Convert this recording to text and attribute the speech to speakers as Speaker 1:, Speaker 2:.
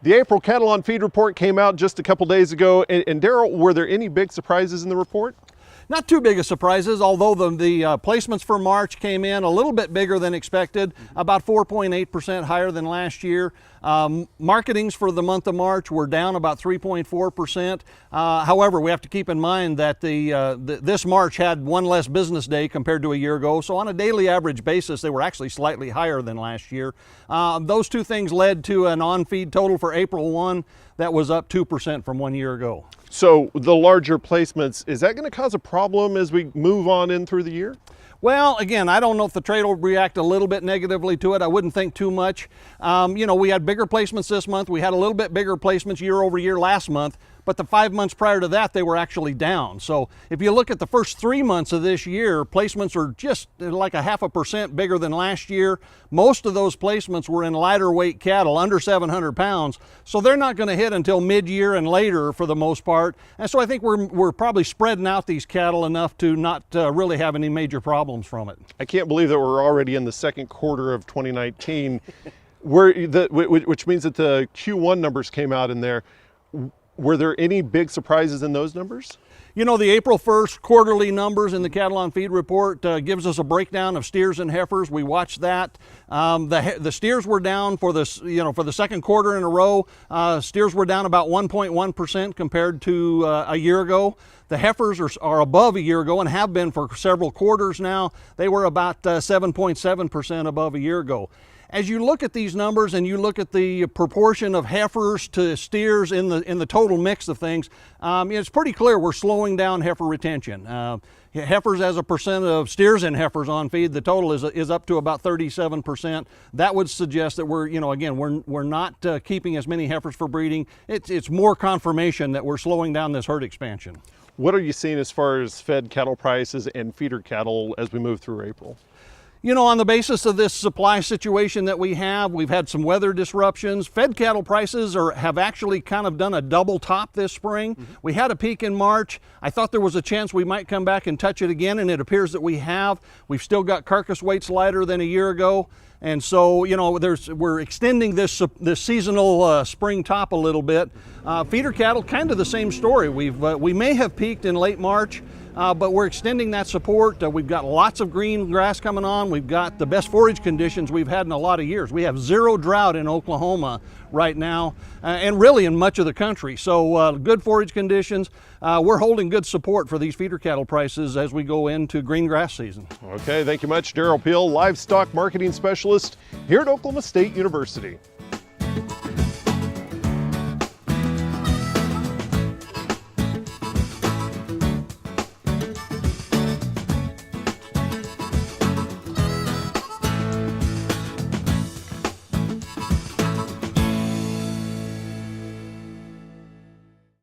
Speaker 1: The April cattle on feed report came out just a couple days ago, and Derrell, were there any big surprises in the report?
Speaker 2: Not too big of surprises, although the placements for March came in a little bit bigger than expected, about 4.8% higher than last year. Marketings for the month of March were down about 3.4%. However, we have to keep in mind that this March had one less business day compared to a year ago, so on a daily average basis, they were actually slightly higher than last year. Those two things led to an on-feed total for April 1 that was up 2% from 1 year ago.
Speaker 1: So the larger placements, is that going to cause a problem as we move on in through the year?
Speaker 2: Well, again, I don't know if the trade will react a little bit negatively to it. I wouldn't think too much. You know, we had bigger placements this month. We had a little bit bigger placements year over year last month, but the 5 months prior to that, they were actually down. So if you look at the first 3 months of this year, placements are just like 0.5% bigger than last year. Most of those placements were in lighter weight cattle, under 700 pounds. So they're not going to hit until mid-year and later for the most part. And so I think we're probably spreading out these cattle enough to not really have any major problems from it.
Speaker 1: I can't believe that we're already in the second quarter of 2019, which means that the Q1 numbers came out in there. Were there any big surprises in those numbers?
Speaker 2: You know, the April 1st quarterly numbers in the cattle on feed report gives us a breakdown of steers and heifers. We watched that. The steers were down for this, for the second quarter in a row. Steers were down about 1.1% compared to a year ago. The heifers are above a year ago and have been for several quarters now. They were about 7.7% above a year ago. As you look at these numbers and you look at the proportion of heifers to steers in the total mix of things, it's pretty clear we're slowing down heifer retention. Heifers as a percent of steers and heifers on feed, the total is up to about 37%. That would suggest that we're not keeping as many heifers for breeding. It's more confirmation that we're slowing down this herd expansion.
Speaker 1: What are you seeing as far as fed cattle prices and feeder cattle as we move through April?
Speaker 2: You know, on the basis of this supply situation that we've had some weather disruptions. Fed cattle prices have actually kind of done a double top this spring. We had a peak in March. I thought there was a chance we might come back and touch it again, and it appears that we have. We've still got carcass weights lighter than a year ago. And so, you know, we're extending this seasonal spring top a little bit. Feeder cattle, kind of the same story. We may have peaked in late March, but we're extending that support. We've got lots of green grass coming on. We've got the best forage conditions we've had in a lot of years. We have zero drought in Oklahoma right now, and really in much of the country. So good forage conditions. We're holding good support for these feeder cattle prices as we go into green grass season.
Speaker 1: Okay, thank you much, Derrell Peel, Livestock Marketing Specialist here at Oklahoma State University.